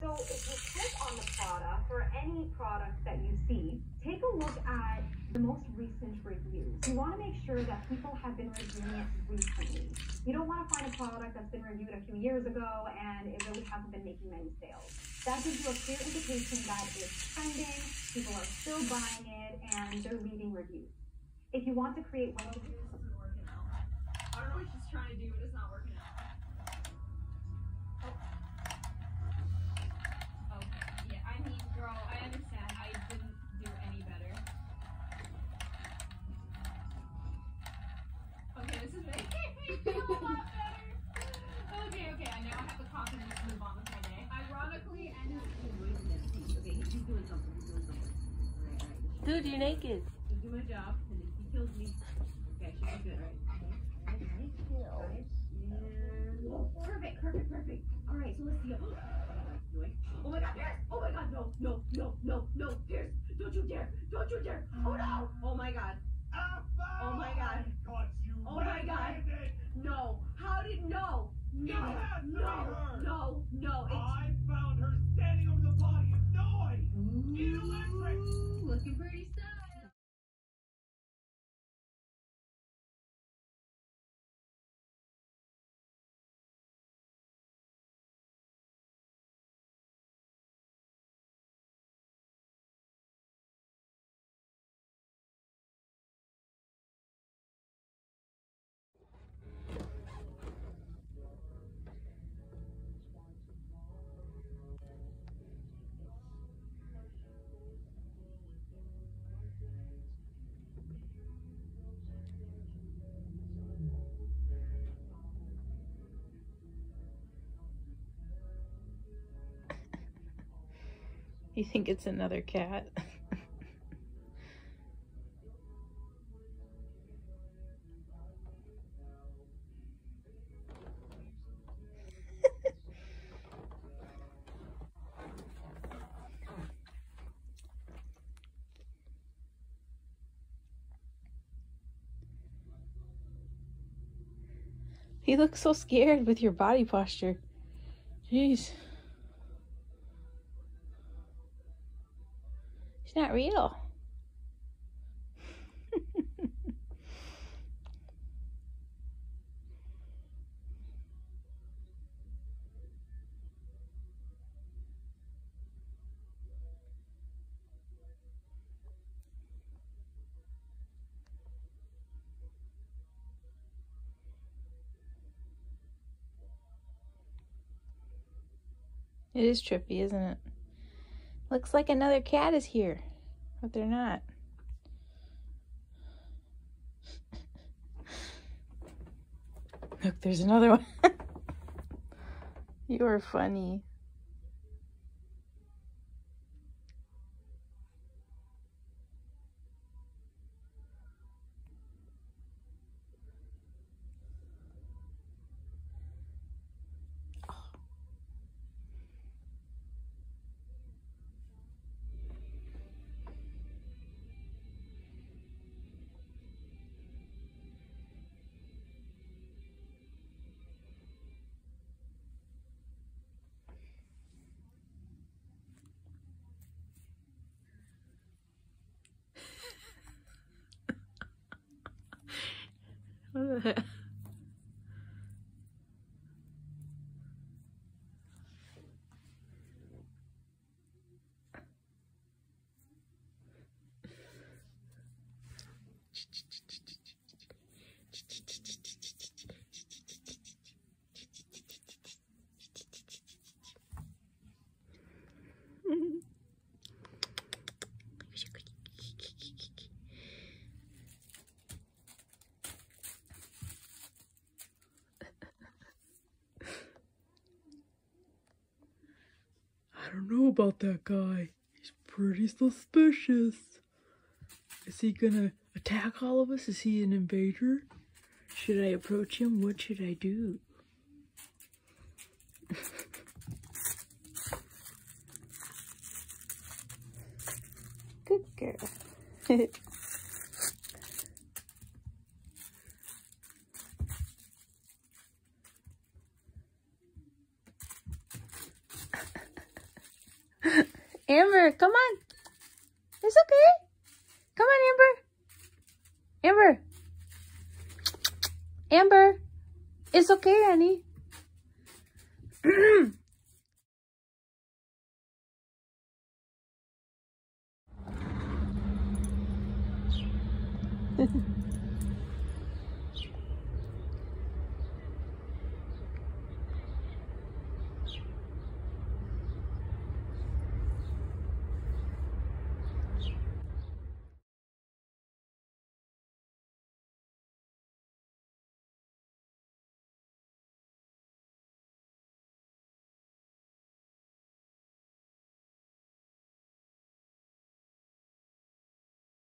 So if you click on the product or any product that you see, take a look at the most recent reviews. You want to make sure that people have been reviewing it recently. You don't want to find a product that's been reviewed a few years ago and it really hasn't been making many sales. That gives you a clear indication that it's trending, people are still buying it, and they're leaving reviews. If you want to create one of this isn't working out. I don't know what she's trying to do, but it's not working out. Oh. Okay, yeah, I mean, girl, I understand. I didn't do any better. Okay, this is making me feel a lot better. Okay, I now have the confidence to move on with my day. Ironically, and okay, he's doing something, Right. Dude, you're naked. Just do my job, and if he kills me, okay, should be good, right? Perfect. All right, so let's see. Oh my God, Pierce! Oh my God, no, Pierce! Don't you dare! Oh no! Oh my God! Oh my God! Oh my God! No! How did no? I found her standing over the body of Noise. In electric. Looking pretty sad. You think it's another cat? You look so scared with your body posture. Jeez. It's not real. It is trippy, isn't it? Looks like another cat is here, but they're not. Look, there's another one. You are funny. What the heck? I don't know about that guy. He's pretty suspicious. Is he gonna attack all of us? Is he an invader? Should I approach him? What should I do? Good girl. Amber, come on. It's okay. Come on, Amber. Amber. Amber. It's okay, honey.